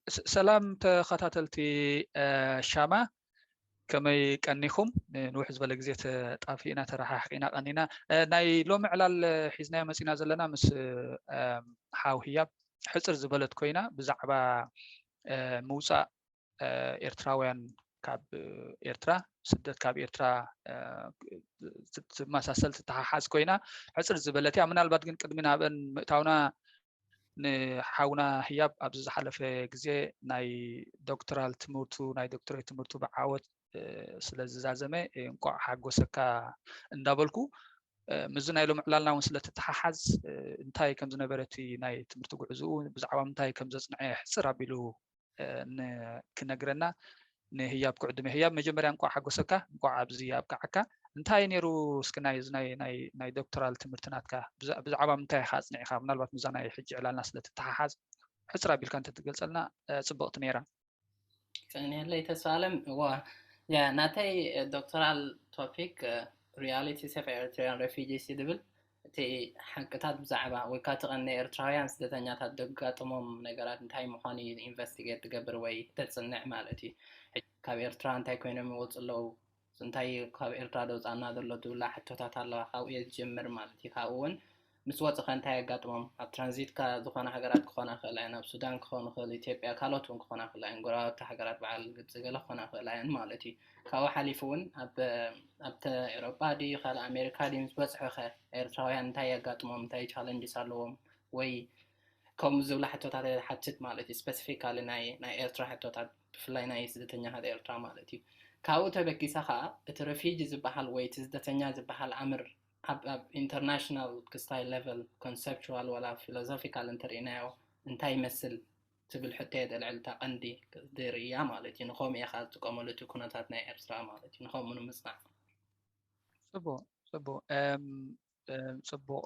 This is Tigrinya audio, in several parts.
سلام تخاتلتي شاما كمي كنيخم نوح زبل جزيت طافينا ترححقينا قنينا ناي لوم علال حزنا مسينا زلنا مس حاوهياب حصر زبلت كوينا بزعبا موسى إرتراويان كاب إرترا سدت كاب إرترا مساسلت تححاز كوينا حصر زبلتي من البات جن قدمنا بن متاونا نحاونا هياب أبز حلفة جزء ناي دكتورال تمرتو ناي دكتورال تمرتو بعوض ስለዚ ዛዘመ እንቋዕ ሓጎሰካ እንዳበልኩ ምዝና ኢሎም ዕላልና እውን ስለተተሓሓዝ እንታይ ከም ዝነበረቲ ናይ ትምህርቲ ጉዕዝኡ ብዛዕባ እንታይ ከም ዘፅንዐ ሕፅር ኣቢሉ ክነግረና ንህያብ ክዕድመ ህያብ መጀመርያ እንቋዕ ሓጎሰካ እንቋዕ ኣብዚ ኣብቃዓካ እንታይ ነይሩ እስኪ ናይ ዶክተራል ትምህርቲ ናትካ ብዛዕባ ምንታይ ኢኻ ኣፅኒዕካ ምናልባት ምዛ ናይ ሕጂ ዕላልና ስለተተሓሓዝ ሕፅር ኣቢልካ እንተትገልፀልና ፅብቕቲ ነይራ ከንያለይ ተስፋለም Yeah, natay doctoral topic reality of Eritrean refugees ይድብል እቲ ሓንቅታት ብዛዕባ ወይ ከዓ ተቐኒ ኤርትራውያን ስደተኛታት ደጋጥሞም ነገራት እንታይ ምዃኑ ኢንቨስቲጌት ትገብር ወይ ተፅንዕ ማለት እዩ ካብ ኤርትራ እንታይ ኮይኖም ይወፁ ኣለዉ እንታይ ካብ ኤርትራ ደውፃና ዘሎ ትብላ ሕቶታት ኣለዋ ካብኡ እየ ዝጀምር ማለት እዩ ካብኡ እውን ምስ ወፅኸ እንታይ ያጋጥሞም ኣብ ትራንዚትካ ዝኾነ ሃገራት ክኾና ክእላ እየን ኣብ ሱዳን ክኾኑ ክእል ኢትዮጵያ ካልኦት እውን ክኾና ክእላ እየን ጎረባብቲ ሃገራት በዓል ግብፂ ገለ ክኾና ክእላ እየን ማለት እዩ ካብኡ ሓሊፉ እውን ኣብቲ ኤውሮጳ ድዩ ካልእ ኣሜሪካ ድዩ ምስ በፅሑ ኸ ኤርትራውያን እንታይ ያጋጥሞም እንታይ ቻለንጅስ ኣለዎም ወይ ከምኡ ዝብላ ሕቶታት ሓትት ማለት እዩ ስፔሲፊካሊ ናይ ኤርትራ ሕቶታት ብፍላይ ናይ ስደተኛታት ኤርትራ ማለት እዩ ካብኡ ተበኪሳ ከዓ እቲ ረፊጂ ዝበሃል ወይ እቲ ስደተኛ ዝበሃል ኣምር international style level conceptual ولا philosophical እንተሪእናዮ እንታይ ይመስል ትብል ሕቶት ልዕልታ ቀንዲ ድርያ ማለት እዩ ንኸም ኢኻ ዝጥቀመሉ እቲ ኩነታት ናይ ኤርትራ ማለት እዩ ንኸም ንምፅናዕ ፅቡቅ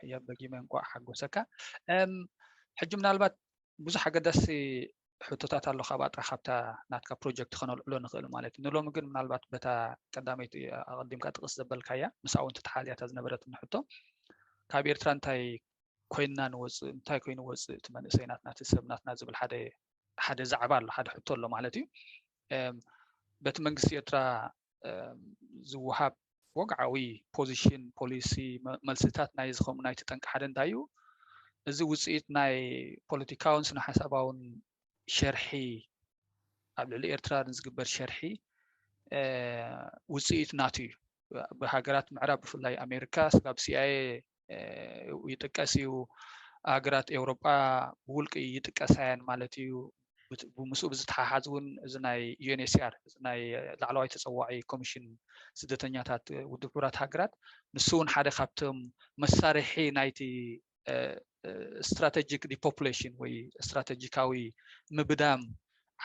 ህያብ በጊመ እንቋዕ ሓጎሰካ ሕጂ ምናልባት ብዙሕ ኣገዳሲ ሕቶታት ኣሎ ካብ ኣጥራ ካብታ ናትካ ፕሮጀክት ክነልዕሎ ንኽእል ማለት እዩ ንሎሚ ግን ምናልባት በታ ቀዳመይቲ ኣቐዲምካ ጥቕስ ዘበልካያ ምስኣ እውን ተተሓልያታ ዝነበረት ንሕቶ ካብ ኤርትራ እንታይ ኮይንና ንወፅእ እንታይ ኮይኑ ወፅእ እቲ መንእሰይናትና እቲ ሰብናትና ዝብል ሓደ ዛዕባ ኣሎ ሓደ ሕቶ ኣሎ ማለት እዩ በቲ መንግስቲ ኤርትራ ዝወሃብ ወግዓዊ ፖዚሽን ፖሊሲ መልስታት ናይ ዝኸሙ ናይ ተጠንቂ ሓደ እንታይ እዩ እዚ ውፅኢት ናይ ፖለቲካውን ስነ ሓሳባውን ሸርሒ ኣብ ልዕሊ ኤርትራ ዝግበር ሸርሒ ውፅኢት ናቱ እዩ ብሃገራት ምዕራብ ብፍላይ ኣሜሪካ ስጋብ ሲአይኤ ይጥቀስ እዩ ሃገራት ኤውሮጳ ብውልቂ ይጥቀሳየን ማለት እዩ ብምስኡ ብዝተሓሓዝ እውን እዚ ናይ ዩኤንኤችሲአር እዚ ናይ ላዕለዋይ ተፀዋዒ ኮሚሽን ስደተኛታት ውድብ ሕቡራት ሃገራት ንሱ እውን ሓደ ካብቶም መሳርሒ ናይቲ ስትራቴጂክ ዲፖፑሌሽን ወይ ስትራቴጂካዊ ምብዳም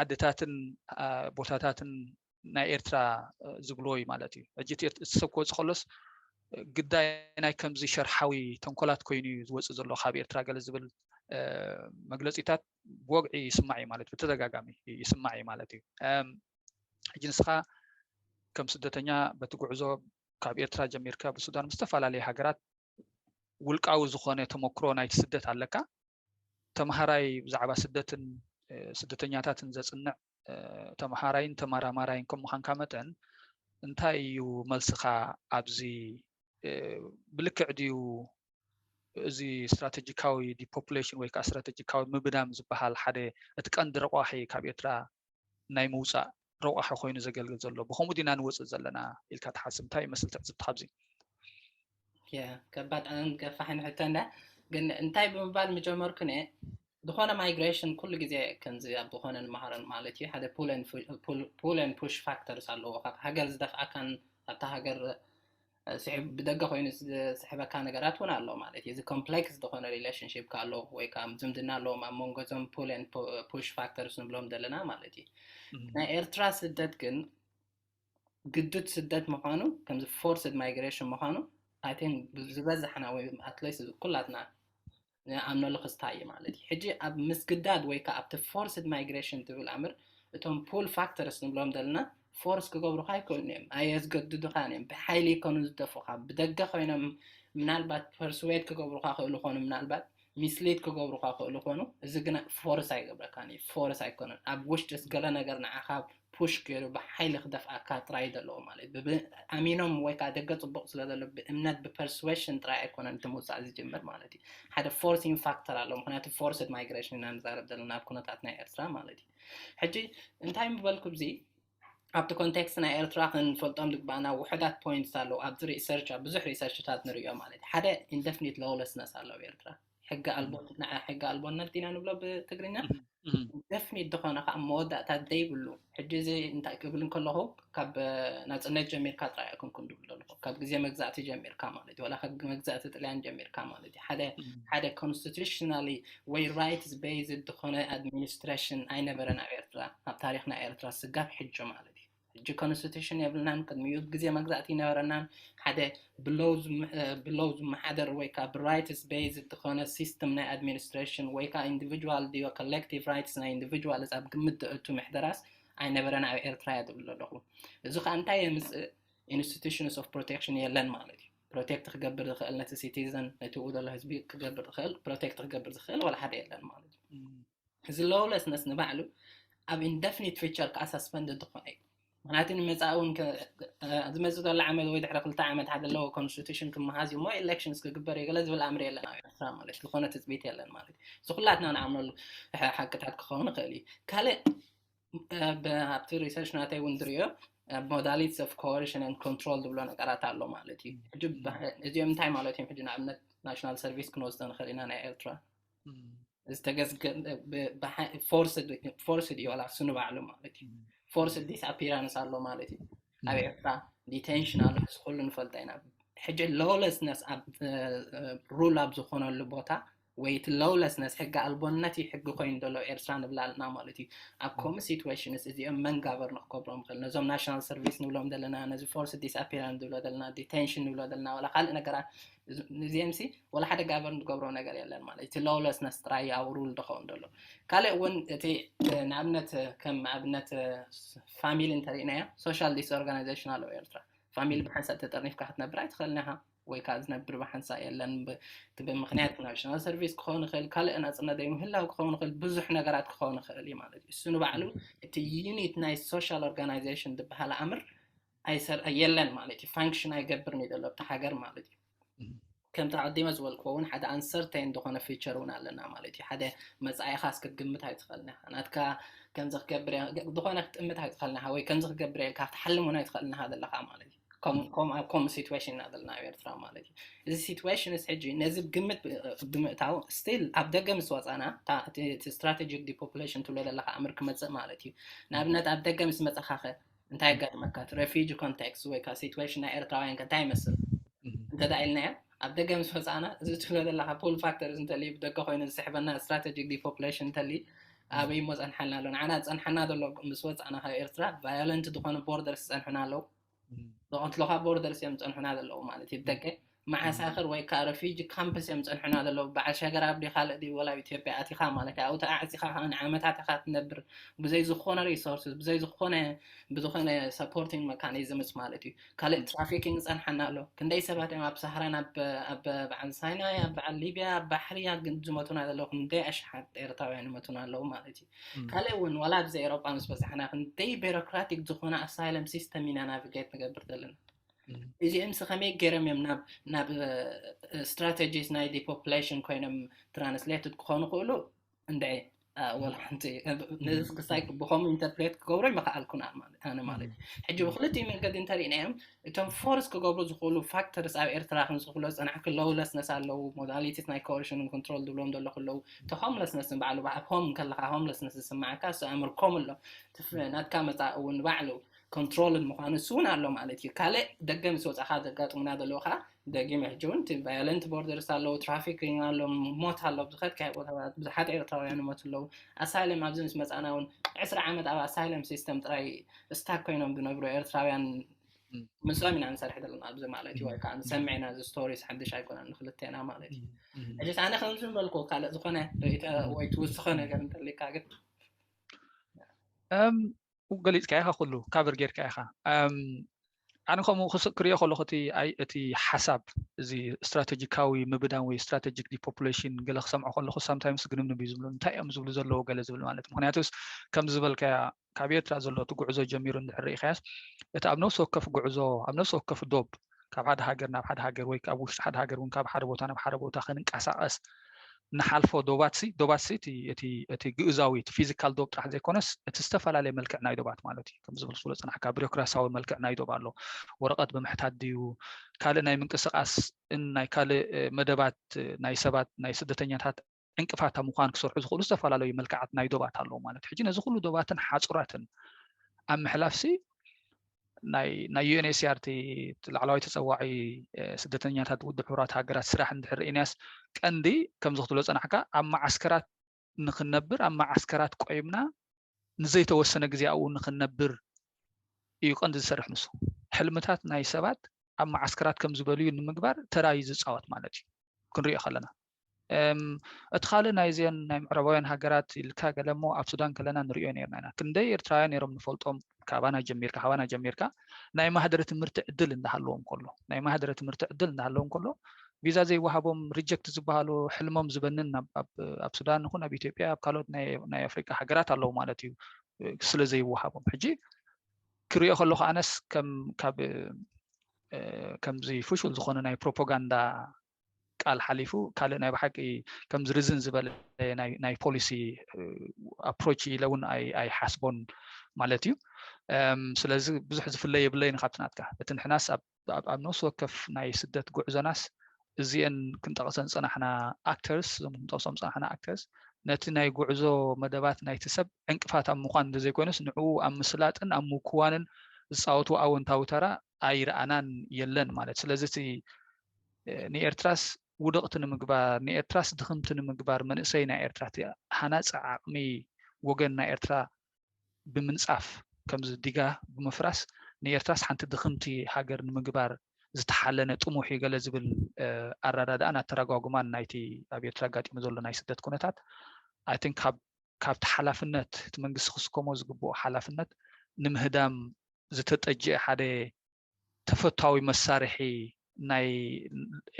ዓድታትን ቦታታትን ናይ ኤርትራ ዝብልዎ እዩ ማለት እዩ ሕጂ እቲ ሰብ ክወፅእ ከሎስ ግዳይ ናይ ከምዚ ሸርሓዊ ተንኮላት ኮይኑ እዩ ዝወፅእ ዘሎ ካብ ኤርትራ ገለ ዝብል መግለፂታት ብወግዒ ይስማዕ እዩ ማለት እዩ ብተደጋጋሚ ይስማዕ እዩ ማለት እዩ ሕጂ ንስኻ ከም ስደተኛ በቲ ጉዕዞ ካብ ኤርትራ ጀሚርካ ብሱዳን ምስተፈላለየ ሃገራት ውልቃዊ ዝኾነ ተመክሮ ናይቲ ስደት ኣለካ ተምሃራይ ብዛዕባ ስደትን ስደተኛታትን ዘፅንዕ ተምሃራይን ተመራማራይን ከም ምዃንካ መጠን እንታይ እዩ መልስኻ ኣብዚ ብልክዕ ድዩ እዚ ስትራቴጂካዊ ዲፖፑሌሽን ወይ ከዓ ስትራቴጂካዊ ምብዳም ዝበሃል ሓደ እቲ ቀንዲ ረቋሒ ካብ ኤርትራ ናይ ምውፃእ ረቋሒ ኮይኑ ዘገልግል ዘሎ ብከምኡ ዲና ንወፅእ ዘለና ኢልካ ትሓስብ እንታይ ይመስል ትዕዝብቲ ካብዚ ከባድ ገፋሕን ሕቶና ግን እንታይ ብምባል መጀመርኩ ዝኾነ ማይግሬሽን ኩሉ ግዜ ከምዚ ኣብ ዝኾነ ንመሃረን ማለት እዩ ሓደ ፑል ኤንድ ፑሽ ፋክተርስ ኣለዎ ሃገር ዝደፍዓካን ኣብታ ሃገር ብደገ ኮይኑ ዝስሕበካ ነገራት እውን ኣሎ ማለት እዩ እዚ ኮምፕሌክስ ዝኾነ ሪሌሽንሽፕ ካሎ ወይ ከዓ ዝምድና ኣለዎም ኣብ መንጎ እዞም ፑል ኤንድ ፑሽ ፋክተርስ ንብሎም ዘለና ማለት እዩ ናይ ኤርትራ ስደት ግን ግዱድ ስደት ምዃኑ ከምዚ ፎርስድ ማይግሬሽን ምዃኑ I think ዝበዝሕና ወይ ኣትሊስት ኩላትና ኣምነሉ ክስታይ ማለት እዩ ሕጂ ኣብ ምስግዳድ ወይ ከዓ ኣብቲ ፎርስድ ማይግሬሽን ትብል ኣምር እቶም ፑል ፋክተርስ ንብሎም ዘለና ፎርስ ክገብሩካ ይክእሉን እዮም ኣየዝገድዱካ እዮም ብሓይሊ ይኮኑ ዝደፍኡካ ብደገ ኮይኖም ምናልባት ፐርስዌት ክገብሩካ ክእሉ ኮኑ ምናልባት ሚስሌድ ክገብሩ ካኽእሉ ኮኑ እዚ ግን ፎርስ ኣይገብረካኒ ፎርስ ኣይኮነን ኣብ ውሽጢስ ገለ ነገር ንዓኻ ፑሽ ገይሩ ብሓይሊ ክደፍኣካ ጥራይ ዘለዎ ማለት ኣሚኖም ወይ ከዓ ደገ ፅቡቅ ስለ ዘሎ ብእምነት ብፐርስዌሽን ጥራይ ኣይኮነን እቲ ምውፃእ ዝጅምር ማለት እዩ ሓደ ፎርሲንግ ፋክተር ኣሎ ምክንያቱ ፎርስድ ማይግሬሽን ኢና ንዛረብ ዘለና ኣብ ኩነታት ናይ ኤርትራ ማለት እዩ ሕጂ እንታይ ምበልኩም ዚ ኣብቲ ኮንቴክስት ናይ ኤርትራ ክንፈልጦም ዝግባአና ውሕዳት ፖይንትስ ኣለዉ ኣብዚ ሪሰርች ብዙሕ ሪሰርችታት ንሪኦ ማለት እዩ ሓደ ኢንደፊኒት ሎውለስነስ ኣለዎ ኤርትራ ሕጊ ኣልቦነት ኢና ንብሎ ብትግርኛ definitely دخان أخا مودة تدايبلو حجزي أنت قبل كله كاب نازلنا جمير كاترا يكون كندو له كاب جزء مجزات جمير كامل ولا خد مجزات الآن جمير كامل هذا constitutionally way rights based دخان administration أي نبرنا إيرترا تاريخنا إيرترا سجاب حج مالدي حج constitution يبلنا كد ميود جزء مجزاتي نبرنا هذا belows محدر ويكا rights based دخان system نا administration ويكا individual ديو collective rights نا individual as أبقمت أتو محدراس أي نبرنا إيرترا يدبلو له إذا كان تايمز institutions of protection يلان مالدي protect تقبل دخل نت citizen نتوود الله هزبي تقبل دخل protect تقبل دخل ولا حدا يلان مالدي إذا lawlessness نبعلو أب indefinite feature كأساس suspended دخان معناته مزاون زمزو دول عمل ويد حرق التعامل هذا اللو constitution كم هذه مو elections كجبر يجلس بالأمر يلا نعم ليش الخونة تثبيت يلا مالك سخلاتنا نعمل حقت هاد خونة قلي كله بابتي research ناتي وندريو modalities of coercion and control دبلون قرأت على مالتي جب اليوم تايم مالتي حجنا عملنا national service كنوزدان خلينا نأيرترا استجز forced يولا سنو بعلو مالتي forced disappearance على مالتي أبيعتا detention على سكول نفلتينا حاجة lawlessness rule up زخون اللبوتا ويت lawlessness حاجة البنتي حاجة قين دلو إرسال بلالنا مالتي أبكم situations إذا من govern نخبرهم خل نظام national service نولهم دلنا نزو forced disappearance دلنا دلنا detention دلنا دلنا ولا خل نقرأ زي ولا حدا govern نقبرون نقرأ يلا مالتي lawlessness تراي أو rule دخون دلو كله وين تي نعمنت كم عبنت family انترينا social disorganization على إيرترا family بحنسة تترنيف كحتنا برايت خلناها ويكازنا بربحنسة يلان تبي مخنيات national service كخون خل كله أنا أصلا دايم هلا وكخون خل بزح نقرات كخون خل مالتي السنو بعلو تي unit nice social organization دبها الأمر أيسر يلان مالتي function يقبرني دلو بتحجر مالتي كم تعدي مزول كون حدا uncertain دخنا featureون على مالتي حدا مزايا خاص كجمت هاي تخلنا أنا أتكا كنزخ جبري دخنا كتمت هاي تخلنا هوي كنزخ جبري كاف تحلمون هاي تخلنا هذا اللي مالتي كم situation هذا الناير ترى مالتي إذا situation حجي نزل جمت بمتاو still أبدأ جمس وصانا strategic depopulation تولد اللي أمرك مزق مالتي نبنت أبدأ جمس مزق خاخه انتهى قد مكات refugee context ويكا situation ناير ترى إنك تايمسل انت دايلنا أبدأ جمس وصانا إذا تولد اللي pull factors انت اللي بدك خوين السحبنا strategic depopulation تلي أبي موز أنحنا لون عناد أنحنا دلو مسوات أنا هاي إرترا violent دخون borders أنحنا لو ضغط لها borders يمت أنحنا دلو مالتي بدك مع ساخر ويكا refugee campus يمت أنحنا دلو بعد شجرة بدي خالدي ولا يتبع أتي خاملك أو تأعزي خان عامتها تخات نبر بزي زخونة resources بزي زخونة supporting mechanisms مالتي كله trafficking أنحنا لو كندي سبات ما بسهرنا بعد سيناء بعد ليبيا بحرية جمتنا دلو كندي أشحد إيرتاوي يعني متنا لو مالتي كله ولا بزي أوروبا بس إحنا كندي bureaucratic زخونة asylum system إننا navigate نقبر دلنا إذا أمس خميك جرم ناب strategies ناي depopulation كونهم translated كونه كله عندي ولا حنتي نزق سايك بخوم interpret كوري ما قالكون أنا مالي حجي بخلتي من قد انترينهم تم فورس كقبل زخلو factors أو إرتراح نزخلوس أنا حكي lawlessness على modalities ناي coercion and control دولهم دول خلو تو homelessness بعلو بعهم كله homelessness سمع كاس أمر كامل تفرنات كامل ونبعلو control المقانسون على مالتي كله دقم سوت أخذ قط من هذا اللوحة دقم يحجون تي violent borders على trafficking على موت على بزخت كهذا بزحات إيرترا يعني موت له asylum عبزنس مثلا ون عسر عمد على asylum system تراي استاكينهم بنبرو إيرترا يعني مسلمين عن سر حدا الأبز مالتي وكان سمعنا ذا stories حدش هيكون عن خلتنا مالتي أجلس أنا خلنا نشوف بالكو كله زخنة ويتوسخنة كمان اللي كاجت وقلت كأيها كله كابر غير كأيها أنا كم كريه خلقتي أي أتي حسب زي استراتيجيكاوي مبدأ وي strategic depopulation قال خصم خلقه sometimes قلنا بيزبلون تايم زبل زلوا قال زبل مالت مخنياتوس كم زبل كابير ترازلوا تقعزوا جميرون دحري خاص أبنو سوكف قعزوا أبنو سوكف دوب كاب حد هاجر ناب حد هاجر ويك أبوش حد هاجر ون كاب حد بوتا ناب حد بوتا خنك أساس نحالفو دوباتسي تي جزاوي فيزيكال دوب راح زي كونس تستفعل على ملك ناي دوبات مالتي كم زبل صورة أنا حكى بيروقراسي ملك ناي دوبات له ورقات بمحتاج ديو كله ناي منقصقاس إن ناي كله مدبات ناي سبات ناي سدتنيات انقفاتا مخان كسر زخلو استفعل على ملكعات ناي دوبات له مالت حجينا زخلو دوباتن حاصراتن أم حلافسي ناي UNHCR تي العلاوي تسوعي سدتنيات ود حورات هاجرات سراح ندحر إناس كأندي كم زغتلو أنا حكا أما عسكرات نخنبر أما عسكرات قيمنا نزي توسنا جزء أو نخنبر يقند السرح نسو حلمتات ناي سبات أما عسكرات كم زباليو نمقبر ترى يزت صوت مالتي كن ريا خلنا أدخل نايزين نايم عربيان هاجرات الكاجا لمو أبسودان كلنا نريو نيرنا كندي إرترايان يرم نفولتهم كابانا جميركا حوانا جميركا نايم هدرة مرتعدل إن دهالهم كله نايم هدرة مرتعدل إن دهالهم كله فيزا زي وهابهم ريجكت زبالو حلمهم زبنن أبسودان هنا بإثيوبيا بقالوا ناي أفريقيا هاجرات الله مالتي سل زي وهابهم حجي كريو خلوخ أنس كم زي فشل زخون ناي بروباغندا قال حليفو قال ناي بحقي كم زرزن زبل ناي بوليسي ابروتش لون اي حسبون مالتيو سلازي بزح زفلي يبلين خاطناتك بتنحناس اب نص وكف ناي سدت غعزناس ازين كنت قصن صنحنا اكترز زم توصم صنحنا اكترز نتي ناي غعزو مدبات ناي تسب انقفات ام مخان دزي كونس نعو ام مسلاطن ام مكوانن زصاوتو اونتاو ترى ايرانان يلن مالت سلازي نيرتراس ودقت نمقبار نيرتراس دخمت نمقبار من سينا إرترا حناس عقمي وجنا إرترا بمنصف كم زديجا بمفرس نيرتراس حنت دخمتي حجر نمقبار زتحلنا طموحي قال زبل أراد أنا ترى جوجمان نايتي أبي ترجعت مزول ناي سدت كونتات I think كاب تحلفنت تمنجس خصكم وزجبو حلفنت نمهدام زتتأجي حدا تفتاوي مسارحي ناي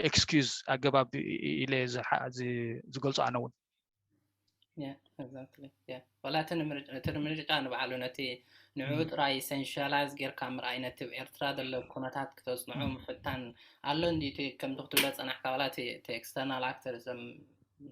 excuse أجابة إلى زقلص عنون. Yeah, exactly. Yeah. ولا تنمرج أنا بعلو نتي نعود رأي سنشالاز غير كاميرا نتي إرتراد اللي كونتات كتوس نعوم فتان علون دي كم دكتورات أنا حكالاتي تي external actors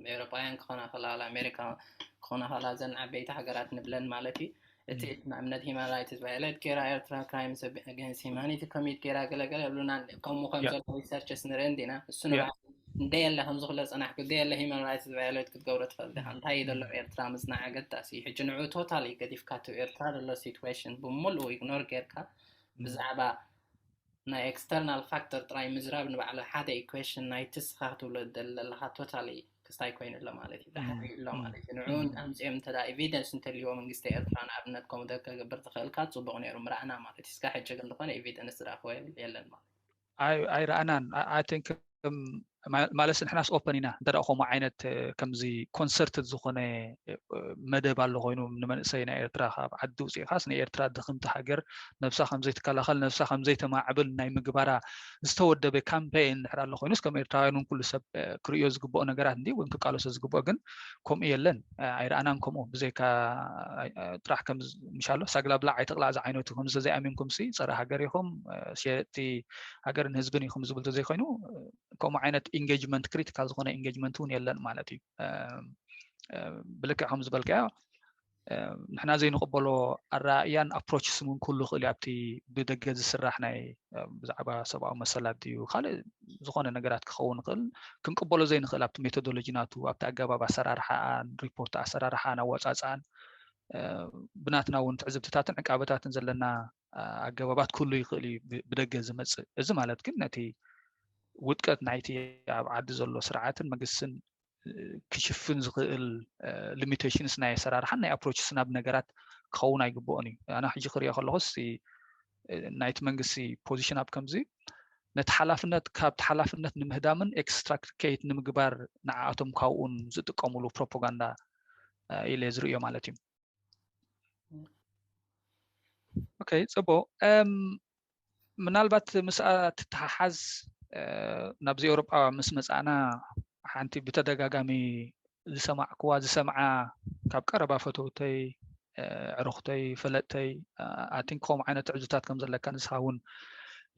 أوروبيان كونا خلال أمريكا كونا خلال زن عبيت حجرات نبلن مالتي تي نعمل human rights violate كيرا إرترا crimes against humanity commit كيرا قلا يقولون قوم خمسة researchers نرندينا السنة دي اللي هم زغلس أنا أحكي دي اللي human rights violate كتقولت فلده أنت هاي دلو إرترا مصنع عقد تأسي حجنعو totally قد يفكاتو إرترا دلو situation بملو ignore كيركا بزعبا نا external factor تراي مزراب نبع على حدا equation نا يتسخاتو لها totally كستاي كوين إلا مالتي ده حقي إلا مالتي نعون أمس تدا evidence انت اليوم من قستي إرترا نابنتكم دك برتخيل كاتسو بغني رمرعنا مالتي سكا حجة قلقون evidence راخوي يلا مالتي أي رأنا I think مالس نحناس أوبنينا درأخو عينة كمزي كونسرت زخونة مدى بالغوينو من سينا إيرترا خاب عدو زي خاص إيرترا دخمت حجر نفسها خمزي تكالخل نفسها خمزي تماعبل ناي مقبارا استود بكامبين حرا لغوينوس كم إيرترا نون سب كريوز قبو نقرات دي وإنك قالوا سزقبو أغن كم إيلن عير أنا نكمو بزي كا تراح كمز مشالو ساقلا بلا عيتقلا زعينو تكم زي أمينكم سي صراحة حجريهم شيئتي حجر نهزبني خمز بلتو زي خوينو كم عينة engagement critical زخونة engagement هون يلن مالتي بلك حمز بلك نحن زي نقبله الرأيان approach سمون كله خليابتي بدقة السرحنا بزعبا سبعة مسألة دي وخالي زخونة نجارات كخون قل كن قبله زي نخلابت ميثودولوجيناتو أبتاع جابا بسرار حان ريبورت أسرار حان أو أساسان بناتنا ونتعذب تتاتن عقابتات نزلنا عقابات كله يخلي بدقة زمز مالت كنتي ودكت نايتي عاد زلوا سرعات المجلسن كشفن زغل limitations ناي سرار حنا approach سناب نجارات خونا يجبوني أنا حجي خريا خلص نايت منجسي position up كمزي نتحلفنت كاب تحلفنت نمهدامن extract كيت نمجبر نعاتم كون زد كملو propaganda إلى زريو مالتي. Okay, so ምናልባት ምስኣ ትተሓሓዝ ናብዚ ኤውሮጳ ምስ መጻና ሓንቲ ብተደጋጋሚ ዝሰማዕክዋ ዝሰምዓ ካብ ቀረባ ፈተውተይ ዕሩኽተይ ፈለጥተይ ኣቲንክ ከምኡ ዓይነት ዕዙታት ከም ዘለካ ንስኻ እውን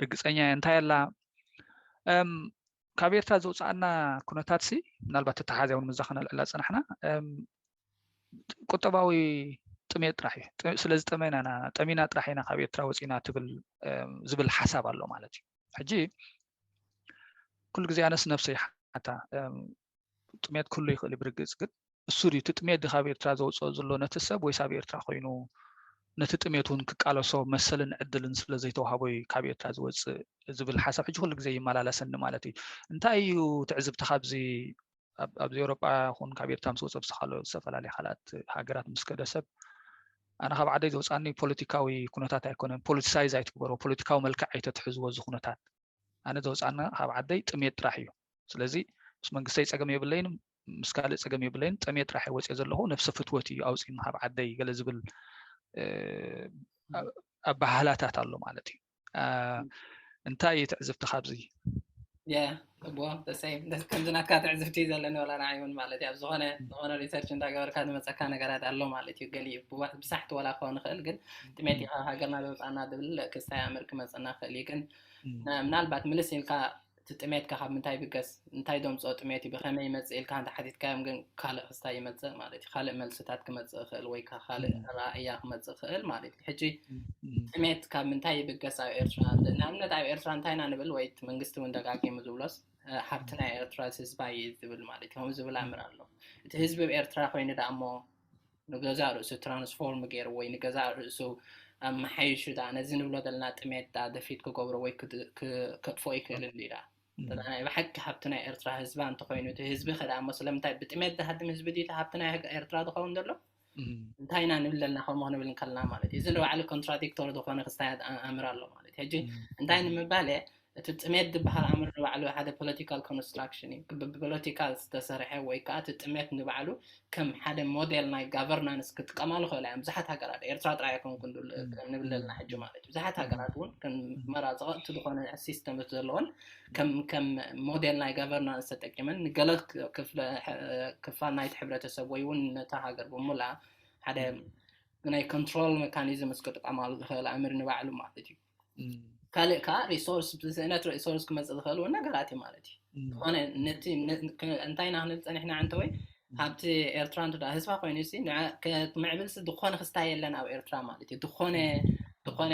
ርግፀኛ እየ እንታይ ኣላ ካብ ኤርትራ ዘውፃኣና ኩነታት ሲ ምናልባት ተተሓሓዝ እውን ምዛ ክነልዕላ ፀናሕና ቁጠባዊ ጥሜት ጥራሕ እዩ ስለዚ ጠሚና ጥራሕ ኢና ካብ ኤርትራ ወፂና ትብል ዝብል ሓሳብ ኣሎ ማለት እዩ ሕጂ ኩሉ ግዜ ኣነስ ነፍሰይ ሓታ ጥሜት ኩሉ ይኽእል ብርግፅ ግን እሱ ድዩ እቲ ጥሜት ካብ ኤርትራ ዘውፅኦ ዘሎ ነቲ ሰብ ወይስ ኣብ ኤርትራ ኮይኑ ነቲ ጥሜት እውን ክቃለሶ መሰልን ዕድልን ስለ ዘይተዋሃቦ ካብ ኤርትራ ዝወፅእ ዝብል ሓሳብ ሕጂ ኩሉ ግዜ ይመላለሰኒ ማለት እዩ እንታይ እዩ ትዕዝብቲ ካብዚ ኣብዚ ኤውሮጳ ይኹን ካብ ኤርትራ ምስ ወፅእ ብዝኻልኦ ዝተፈላለዩ ካልኦት ሃገራት ምስ ከደ ሰብ ኣነ ካብ ዓደይ ዘውፃኒ ፖለቲካዊ ኩነታት ኣይኮነን ፖለቲሳይዝ ኣይትግበሮ ፖለቲካዊ መልክዕ ኣይተትሕዝዎ እዚ ኩነታት ኣነ ዘውፃና ካብ ዓደይ ጥሜት ጥራሕ እዩ ስለዚ ምስ መንግስተይ ፀገም የብለይን ምስ ካልእ ፀገም የብለይን ጥሜት ጥራሕ ወፅእ ዘለኹ ነፍሲ ፍትወት እዩ ኣውፂን ካብ ዓደይ ገለ ዝብል ኣባህላታት ኣሎ ማለት እዩ እንታይ እዩ ትዕዝብቲ ካብዚ እቦ ተሰይም ከምዝና ካ ትዕዝብቲ ዘለኒ ወላ ንዓይውን ማለት እዩ ዝኾነ ሪሰርች እንዳገበርካ ዝመፀካ ነገራት ኣሎ ማለት እዩ ገሊ ብሳሕቲ ወላ ክኾን ይኽእል ግን ጥሜት ኢኻ ሃገርና ዘውፃና ዝብል ክስታይ ኣምር ክመፅና ክእል እዩ ግን ምናልባት ምልስ ኢልካ ጥሜትካ ካብ ምንታይ ብገስ እንታይ ዶምፆ ጥሜት ብኸመይ ይመፅእ ኢልካ እንተ ሓቲትካዮም ግን ካልእ ክስታይ ይመፅእ ማለት እዩ ካልእ መልስታት ክመፅእ ክእል ወይ ካልእ ራእያ ክመፅእ ክእል ማለት እዩ ሕጂ ጥሜት ካብ ምንታይ ብገስ ኣብ ኤርትራ ንኣብነት ኣብ ኤርትራ እንታይ ኢና ንብል ወይ መንግስቲ እውን ደጋጊሙ ዝብሎስ ሓብቲ ናይ ኤርትራ ህዝባ እዩ ዝብል ማለት እዩ ከምኡ ዝብል ኣምር ኣሎ እቲ ህዝቢ ብኤርትራ ኮይኑ ዳ እሞ ንገዛ ርእሱ ትራንስፎርም ገይሩ ወይ ንገዛ ርእሱ መሓይሹ ዳ ነዚ ንብሎ ዘለና ጥሜት ዳ ደፊት ክገብሮ ወይ ክጥፎ ይክእል እንዲዳ ተዳናይ ብሓቂ ሓብቲ ናይ ኤርትራ ህዝባ እንተኮይኑ እቲ ህዝቢ ክዳ እሞ ስለምንታይ ብጥሜት ዝሃድም ህዝቢ ዲታ ሓብቲ ናይ ኤርትራ ዝኸውን ዘሎ እንታይ ኢና ንብል ዘለና ከምኡ ክንብል ከለና ማለት እዩ እዚ ንባዕሉ ኮንትራዲክቶሪ ዝኾነ ክስታያት ኣምር ኣሎ ማለት ሕጂ እንታይ ንምባል እቲ ጥሜት ዝበሃል ኣምር ንባዕሉ ሓደ ፖለቲካል ኮንስትራክሽን እዩ ብፖለቲካል ዝተሰርሐ ወይ ከዓ እቲ ጥሜት ንባዕሉ ከም ሓደ ሞዴል ናይ ጋቨርናንስ ክጥቀማሉ ክእል እዮም ብዙሓት ሃገራት ኤርትራ ጥራይ ኣይኮንኩን ንብል ዘለና ሕጂ ማለት እዩ ብዙሓት ሃገራት እውን ከም መራፅቲ ዝኾነ ሲስተም ዘለዎን ከም ሞዴል ናይ ጋቨርናንስ ተጠቂመን ንገለ ክፋል ናይቲ ሕብረተሰብ ወይ እውን ነታ ሃገር ብሙላ ሓደ ናይ ኮንትሮል ሜካኒዝም ክጥቀማሉ ዝኽእል ኣምር ንባዕሉ ማለት እዩ ካልእ ከዓ ሪሶርስ ብዝእነት ሪሶርስ ክመፅእ ዝኽእል ነገራት እዩ ማለት እዩ ዝኾነ ነቲ እንታይ ኢና ክንብል ፀኒሕና እንተወይ ሃብቲ ኤርትራ እንተዳ ህዝባ ኮይኑ ሲ ምዕብልሲ ዝኾነ ክስታይ የለን ኣብ ኤርትራ ማለት እዩ ዝኾነ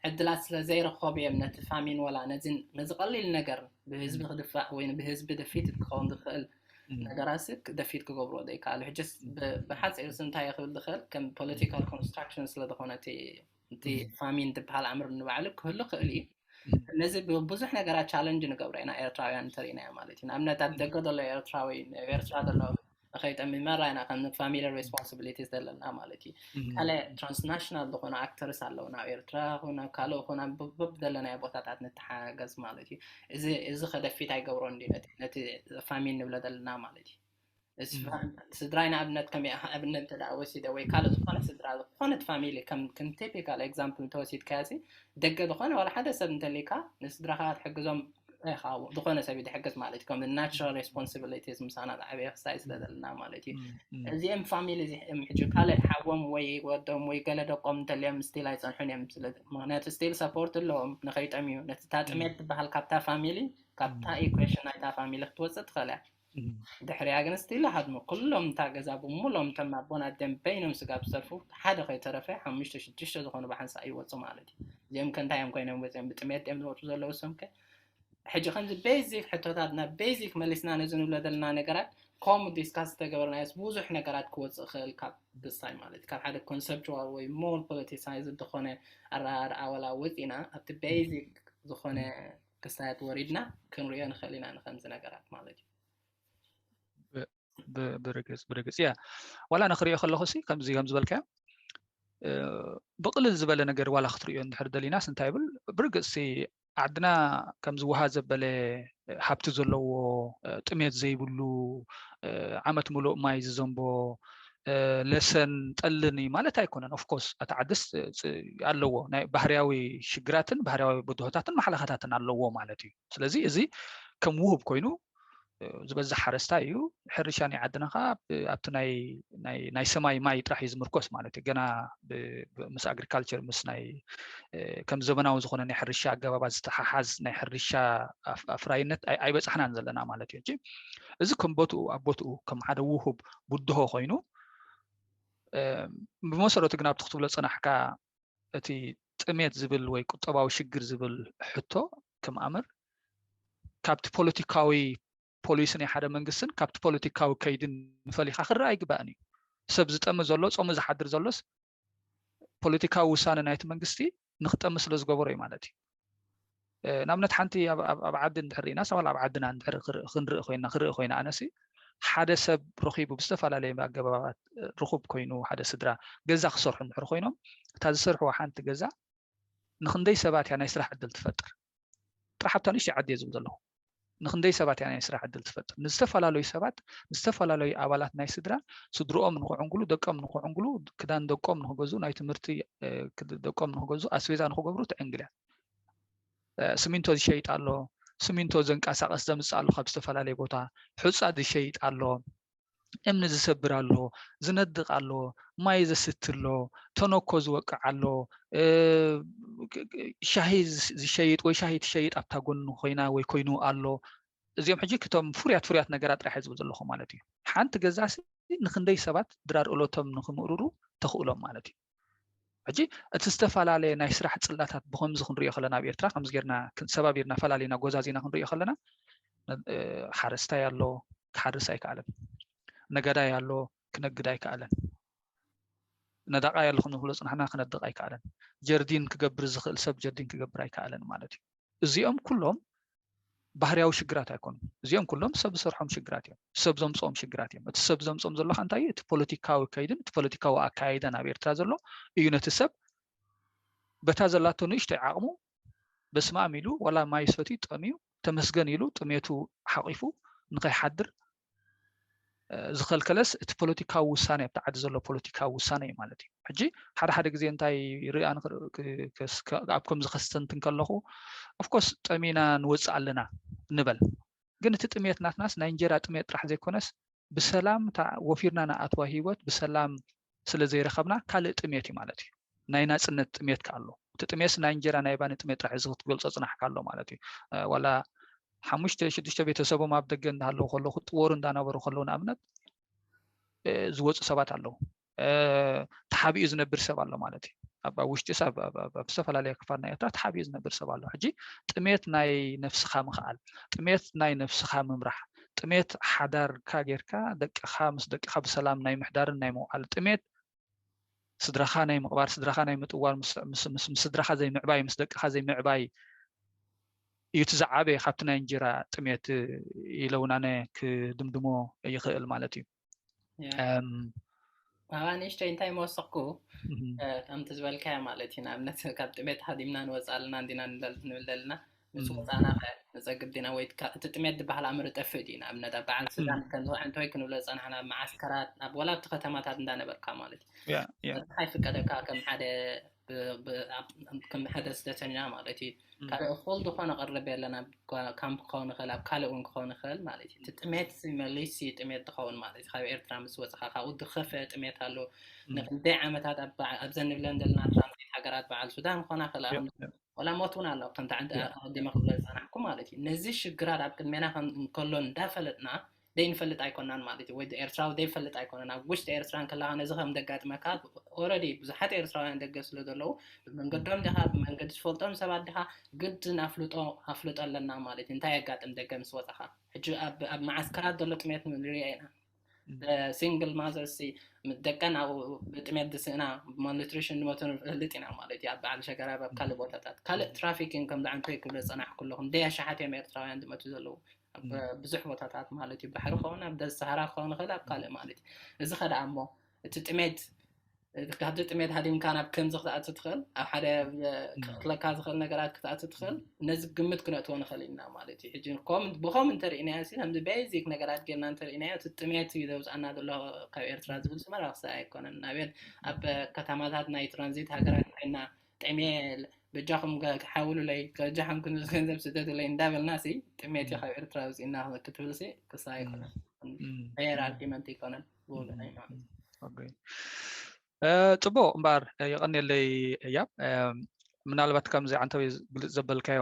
ዕድላት ስለ ዘይረኸቡ እዮም ነቲ ፋሚን ወላ ነዚ ቀሊል ነገር ብህዝቢ ክድፋዕ ወይ ብህዝቢ ደፊት ክኸውን ዝኽእል ነገራት ደፊት ክገብሮ ዘይከኣሉ ሕጅስ ብሓፂር እንታይ ይኽእል ዝኽእል ከም ፖለቲካል ኮንስትራክሽን ስለ ዝኾነ እቲ ፋሚን ዝበሃል ኣምር ንባዕሉ ክህሉ ክእል እዩ ነዚ ብዙሕ ነገራት ቻለንጅ ንገብሮ ኢና ኤርትራውያን እንተሪኢና ማለት እዩ ንኣብነት ኣብ ደገ ዘሎ ኤርትራዊ ኤርትራ ዘሎ ንኸይጠምመራ ኢና ከም ፋሚሊር ሬስፖንሲቢሊቲስ ዘለና ማለት እዩ ካልእ ትራንስናሽናል ዝኾኑ ኣክተርስ ኣለዉ ናብ ኤርትራ ኹን ኣብ ካልእ ኹን ኣብ በብ ዘለናዮ ቦታታት ንተሓገዝ ማለት እዩ እዚ ከደፊት ኣይገብሮ እንዲ ነቲ ፋሚል ንብሎ ዘለና ማለት እዩ ስድራይና ኣብነት ከም ኣብነት ተዳወሲደ ወይ ካልእ ዝኾነ ስድራ ዝኾነት ፋሚሊ ከም ቲፒካል ኤግዛምፕል ተወሲድካሲ ደገ ዝኾነ ወላ ሓደ ሰብ እንተሊካ ንስድራኻ ትሕግዞም ይኻው ዝኾነ ሰብ ይሕግዝ ማለት ከም ናቹራል ሬስፖንሲቢሊቲስ ምሳና ዓብይ ክስታይ ስለዘለና ማለት እዩ እዚኦም ፋሚሊ እዚኦም ሕጂ ካልእ ሓዎም ወይ ወዶም ወይ ገለ ደቆም እንተልዮም ስቲል ኣይፀንሑን እዮም ምክንያቱ ስቲል ሰፖርት ኣለዎም ንኸይጠምዩ ነቲ ጥሜት ዝበሃል ካብታ ፋሚሊ ካብታ ኢኩዌሽን ናይታ ፋሚሊ ክትወፅእ ትኽእል እያ ድሕሪያ ግን ስቲል ሃድሞ ኩሎም ታገዛ ብሙሎም ተማ ኣቦና ኣደን በይኖም ስጋ ብዝተርፉ ሓደ ከይተረፈ 5-6 ዝኾኑ ብሓንሳ ይወፁ ማለት እዩ እዚኦም ከንታዮም ኮይኖም ወፅኦም ብጥሜት እዮም ዝወፁ ዘለዉ ሰምከ ሕጂ ከምዚ ቤዚክ ሕቶታትና ቤዚክ መሊስና ነዚ ንብሎ ዘለና ነገራት ከምኡ ዲስካስ ተገበርናዮስ ብዙሕ ነገራት ክወፅእ ክእል ካብ ብሳይ ማለት ካብ ሓደ ኮንሰፕቹዋል ወይ ሞር ፖለቲሳይዝ ዝኾነ ኣረኣርኣ ወላ ወፂና ኣብቲ ቤዚክ ዝኾነ ክስታያት ወሪድና ክንሪኦ ንኽእል ኢና ንከምዚ ነገራት ማለት እዩ ብርግፅ ያ ዋላ ንኽሪኦ ከለኹ ሲ ከምዚ ዝበልካዮ ብቕልል ዝበለ ነገር ዋላ ክትሪኦ እንድሕር ደሊናስ እንታይ ይብል ብርግፅ ዓድና ከም ዝወሃብ ዘበለ ሃብቲ ዘለዎ ጥሜት ዘይብሉ ዓመት ሙሉእ ማይ ዝዘንቦ ለሰን ጠልኒ ማለት ኣይኮነን ኦፍ ኮርስ ኣተዓድስ ኣለዎ ናይ ባህርያዊ ሽግራትን ባህርያዊ ብድሆታትን ማሕለኻታትን ኣለዎ ማለት እዩ ስለዚ እዚ ከም ውህብ ኮይኑ ዝበዝሕ ሓረስታ እዩ ሕርሻ ናይ ዓድና ኸ ኣብቲ ናይ ሰማይ ማይ ጥራሕ እዩ ዝምርኮስ ማለት እዩ ገና ምስ ኣግሪካልቸር ምስ ናይ ከም ዘመናዊ ዝኾነ ናይ ሕርሻ ኣገባባት ዝተሓሓዝ ናይ ሕርሻ ኣፍራይነት ኣይበፅሕናን ዘለና ማለት እዩ እዚ ከም ቦትኡ ኣብ ቦትኡ ከም ሓደ ውህብ ብድሆ ኮይኑ ብመሰረቱ ግን ኣብቲ ክትብሎ ፀናሕካ እቲ ጥሜት ዝብል ወይ ቁጠባዊ ሽግር ዝብል ሕቶ ከም ኣምር ካብቲ ፖለቲካዊ ፖሊሲ ናይ ሓደ መንግስትን ካብቲ ፖለቲካዊ ከይድን ፈሊኻ ክረአ ይግባእን እዩ ሰብ ዝጠም ዘሎ ጾሙ ዝሓድር ዘሎስ ፖለቲካዊ ውሳነ ናይቲ መንግስቲ ንክጠም ስለ ዝገበሮ እዩ ማለት እዩ ናብነት ሓንቲ ኣብ ዓዲ እንድሕሪና ሰዋል ኣብ ዓድና እንድሕሪ ክንርኢ ኮይና ኣነሲ ሓደ ሰብ ረኺቡ ብዝተፈላለየ ኣገባባት ርኹብ ኮይኑ ሓደ ስድራ ገዛ ክሰርሑ እንድሕሪ ኮይኖም እታ ዝሰርሕዋ ሓንቲ ገዛ ንክንደይ ሰባት እያ ናይ ስራሕ ዕድል ትፈጥር ጥራሕ ኣብታ ንእሽተይ ዓዲ እየ ዝብል ዘለኹ ንክንደይ ሰባት እያ ናይ ስራሕ ዕድል ትፈጥር ንዝተፈላለዩ ሰባት ንዝተፈላለዩ ኣባላት ናይ ስድራ ስድሮኦም ንክዕንግሉ ደቆም ንክዕንግሉ ክዳን ደቆም ንክገዙ ናይ ትምህርቲ ደቆም ንክገዙ ኣስቤዛ ንክገብሩ ትዕንግል እያ ስሚንቶ ዝሸይጥ ኣሎ ስሚንቶ ዘንቀሳቀስ ዘምፅእ ኣሎ ካብ ዝተፈላለየ ቦታ ሕፃ ዝሸይጥ ኣሎ እምኒ ዝሰብር ኣሎ ዝነድቕ ኣሎ ማይ ዘስት ኣሎ ተነኮ ዝወቅዕ ኣሎ ሻሂ ዝሸይጥ ወይ ሻሂ ትሸይጥ ኣብታ ጎኑ ኮይና ወይ ኮይኑ ኣሎ እዚኦም ሕጂ ክቶም ፍርያት ነገራት ጥራሕ ዝብል ዘለኹ ማለት እዩ ሓንቲ ገዛሲ ንክንደይ ሰባት ድራር እሎቶም ንክምእሩሩ ተኽእሎም ማለት እዩ ሕጂ እቲ ዝተፈላለየ ናይ ስራሕ ፅላታት ብከምዚ ክንሪኦ ከለና ኣብ ኤርትራ ከምዚ ጌርና ሰባቢርና ፈላሊና ጎዛዚና ክንሪኦ ከለና ሓረስታይ ኣሎ ክሓርስ ኣይከኣለን ነጋዳይ ኣሎ ክነግድ ኣይከኣለን ነዳቃይ ኣሎ ክንብሎ ፅናሕና ክነድቕ ኣይከኣለን ጀርዲን ክገብር ዝኽእል ሰብ ጀርዲን ክገብር ኣይከኣለን ማለት እዩ እዚኦም ኩሎም ባህርያዊ ሽግራት ኣይኮኑን እዚኦም ኩሎም ሰብ ዝሰርሖም ሽግራት እዮም ሰብ ዘምፅኦም ሽግራት እዮም እቲ ሰብ ዘምፅኦም ዘሎ እንታይ እዩ እቲ ፖለቲካዊ ከይድን እቲ ፖለቲካዊ ኣካይዳን ኣብ ኤርትራ ዘሎ እዩ ነቲ ሰብ በታ ዘላቶ ንእሽተይ ዓቕሙ በስማም ኢሉ ዋላ ማይ ሰትዩ ጠምዩ ተመስገን ኢሉ ጥሜቱ ሓቂፉ ንኸይሓድር ዝኸልከለስ እቲ ፖለቲካዊ ውሳነ ኣብቲ ዓዲ ዘሎ ፖለቲካዊ ውሳነ እዩ ማለት እዩ ሕጂ ሓደ ግዜ እንታይ ርያ ኣብ ከምዚ ከስተንትን ከለኹ ኦፍኮርስ ጠሚና ንወፅእ ኣለና ንበል ግን እቲ ጥሜት ናትናስ ናይ እንጀራ ጥሜት ጥራሕ ዘይኮነስ ብሰላም ወፊርና ንኣትዋ ሂወት ብሰላም ስለ ዘይረኸብና ካልእ ጥሜት እዩ ማለት እዩ ናይ ናፅነት ጥሜት ካሎ እቲ ጥሜት ናይ እንጀራ ናይ ባኒ ጥሜት ጥራሕ ዝኽትገልፆ ፅናሕካ ኣሎ ማለት እዩ ዋላ 5-6 ቤተሰቦም ኣብ ደገ እንዳሃለዉ ከለኹ ጥወሩ እንዳነበሩ ከለዉ ንኣብነት ዝወፁ ሰባት ኣለዉ ተሓቢኡ ዝነብር ሰብ ኣሎ ማለት እዩ ኣብ ውሽጢ ሰብ ኣብ ዝተፈላለየ ክፋል ናይ ኤርትራ ተሓቢኡ ዝነብር ሰብ ኣሎ ሕጂ ጥሜት ናይ ነፍስኻ ምኽኣል ጥሜት ናይ ነፍስኻ ምምራሕ ጥሜት ሓዳርካ ጌርካ ደቅኻ ምስ ደቅኻ ብሰላም ናይ ምሕዳርን ናይ ምውዓል ጥሜት ስድራኻ ናይ ምቕባር ስድራኻ ናይ ምጥዋር ምስ ስድራኻ ዘይምዕባይ ምስ ደቅኻ ዘይምዕባይ እዩ ትዛዓበየ ካብቲ ናይ እንጀራ ጥሜት ኢለውናነ ክድምድሞ ይኽእል ማለት እዩ ንእሽተይ እንታይ መወሰኽኩ ከምቲ ዝበልካዮ ማለት እዩ ንኣብነት ካብ ጥሜት ሃዲምና ንወፅእ ኣለና እንዲና ንብል ዘለና ምስ ወፃእና ንፀግብ ዲና ወይ እቲ ጥሜት ዝበሃል ኣምር ጠፍእ ዲ ንኣብነት ኣብ በዓል ሱዳን ከምዝንተወይ ክንብሎ ፀናሕና ማዓስከራት ናብ ወላብቲ ከተማታት እንዳነበርካ ማለት እዩ ኣይፍቀደካ ከም ሓደ ስደተኛ ማለት እዩ ካልእ እኹል ዝኾነ ቀረብ ኣለና ካምፕ ክኸውን ይኽእል ኣብ ካልእ እውን ክኸውን ይኽእል ማለት እዩ እቲ ጥሜት መለሲ ጥሜት ትኸውን ማለት እዩ ካብ ኤርትራ ምስ ወፅኻ ካብኡ ዝኸፍአ ጥሜት ኣሎ ንክንደይ ዓመታት ኣብ ዘንብለን ዘለና ትራንዚት ሃገራት በዓል ሱዳን ክኾና ይኽእል ወላ ሞት እውን ኣሎ ከምቲ ዓዲ መክብሎ ዝፀናሕኩ ማለት እዩ ነዚ ሽግራት ኣብ ቅድሜና ከሎ እንዳፈለጥና ደይንፈልጥ ኣይኮናን ማለት እዩ ወይ ኤርትራዊ ደይፈልጥ ኣይኮነን ኣብ ውሽጢ ኤርትራን ከለኻ ነዚ ከም ደጋጥመካ ኦልሬዲ ብዙሓት ኤርትራውያን ደገ ስለ ዘለዉ መንገዶም ዲኻ ብመንገዲ ዝፈልጦም ሰባት ዲኻ ግድን ኣፍልጦ ኣለና ማለት እዩ እንታይ የጋጥም ደገ ምስ ወፅኻ ሕጂ ኣብ ማዓስከራት ዘሎ ጥሜት ንሪኦ ኢና ሲንግል ማዘርሲ ደቀን ኣብ ጥሜት ድስእና ማልኒትሪሽን ሞተር ልጥ ኢና ማለት እዩ ኣብ በዓል ሸገራ ኣብ ካልእ ቦታታት ካልእ ትራፊኪንግ ከም ዛዕንተይ ክብለ ፀናሕ ኩለኹም ደያሻሓት እዮም ኤርትራውያን ድመቱ ዘለዉ ብዙሕ ቦታታት ማለት እዩ ባሕሪ ኸውን ኣብ ደስ ሰሃራ ክኸውን ይኽእል ኣብ ካልእ ማለት እዩ እዚ ኸ ደኣ እሞ እቲ ጥሜት هذا تميت هذه مكانها بكم زخت أتدخل أو حدا لك هذا خل نقرات كتات تدخل نزق قمت كنا تونا خلينا مالتي حجين بخوم انترينا أسيل هم بيزيك نقرات جينا انترينا تتميت إذا وز أنا دلله كوير ترانزيت سمر رخصة يكون النبيل أب كتامات هاد ناي ترانزيت هقرأ إننا تعمل بجاهم حاولوا لي كجاهم كنا زخنزب سدد لي ندابل ناسي تميت كوير ترانزيت إنها كتبلسي كساي كنا غير argument يكون بقول أيوة. اوكي ጽቡቕ እምበር ይቐኒለይ እያ ምናልባት ከምዚ ዓንተዊ ግልጽ ዘበልካዮ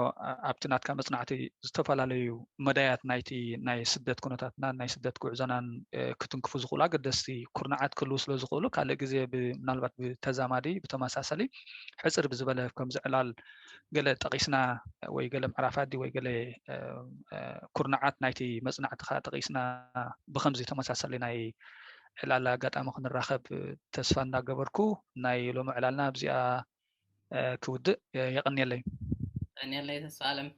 ኣብቲ ናትካ መጽናዕቲ ዝተፈላለዩ መዳያት ናይ ስደት ኩነታትና ናይ ስደት ጉዕዞናን ክትንክፉ ዝኽእሉ ኣገደስቲ ኩርናዓት ክህልው ስለ ዝኽእሉ ካልእ ግዜ ምናልባት ብተዛማዲ ብተመሳሰሊ ሕፅር ብዝበለ ከምዚ ዕላል ገለ ጠቂስና ወይ ገለ ምዕራፋት ወይ ገለ ኩርናዓት ናይቲ መጽናዕትኻ ጠቂስና ብከምዚ ተመሳሰሊ ናይ ዕላል ኣጋጣሚ ክንራኸብ ተስፋ እንዳገበርኩ ናይ ሎሚ ዕላልና ብዚኣ ክውድእ ይቐኒለይ ተስፋ ዓለም